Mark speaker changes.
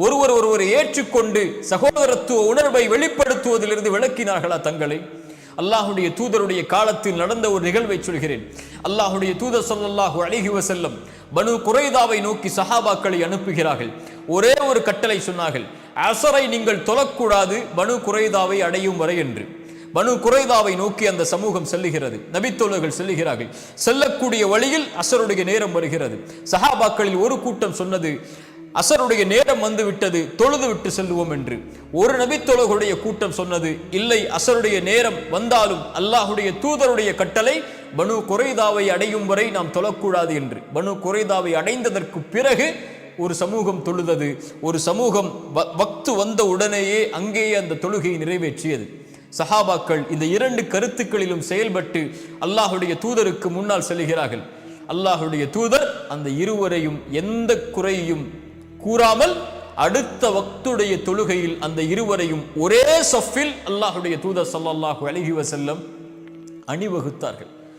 Speaker 1: ஒருவர் ஒருவரை ஏற்றுக்கொண்டு சகோதரத்துவ உணர்வை வெளிப்படுத்துவதிலிருந்து விளக்கினார்களா தங்களை? அல்லாஹுடைய தூதருடைய காலத்தில் நடந்த ஒரு நிகழ்வை சொல்கிறேன். அல்லாஹுடைய தூதர் ஸல்லல்லாஹு அலைஹி வஸல்லம் பனு குரைதாவை நோக்கி சஹாபாக்களை அனுப்புகிறார்கள். ஒரே ஒரு கட்டளை சொன்னார்கள், அஸரை நீங்கள் தொழக்கூடாது பனு குரைதாவை அடையும் வரை என்று. பனு குரைதாவை நோக்கி அந்த சமூகம் செல்லுகிறது. நபித்தோழர்கள் செல்லுகிறார்கள். செல்லக்கூடிய வழியில் அஸருடைய நேரம் வருகிறது. சஹாபாக்களில் ஒரு கூட்டம் சொன்னது, அஸருடைய நேரம் வந்து விட்டது, தொழுது விட்டு செல்லுவோம் என்று. ஒரு நபித்தோழர்களுடைய கூட்டம் சொன்னது, இல்லை, அஸருடைய நேரம் வந்தாலும் அல்லாஹுடைய தூதருடைய கட்டளை பனு குரைதாவை அடையும் வரை நாம் தொழக்கூடாது என்று. பனு குரைதாவை அடைந்ததற்கு பிறகு ஒரு சமூகம் தொழுதது. ஒரு சமூகம் வக்து வந்த உடனேயே அங்கேயே அந்த தொழுகையை நிறைவேற்றியது. சஹாபாக்கள் இந்த இரண்டு கருத்துக்களிலும் செயல்பட்டு அல்லாஹுடைய தூதருக்கு முன்னால் செல்கிறார்கள். அல்லாஹுடைய தூதர் அந்த இருவரையும் எந்த குறையும் கூறாமல் அடுத்த வக்துடைய தொழுகையில் அந்த இருவரையும் ஒரே சஃபில் அல்லாஹுடைய தூதர் ஸல்லல்லாஹு அலைஹி வஸல்லம் அணிவகுத்தார்கள்.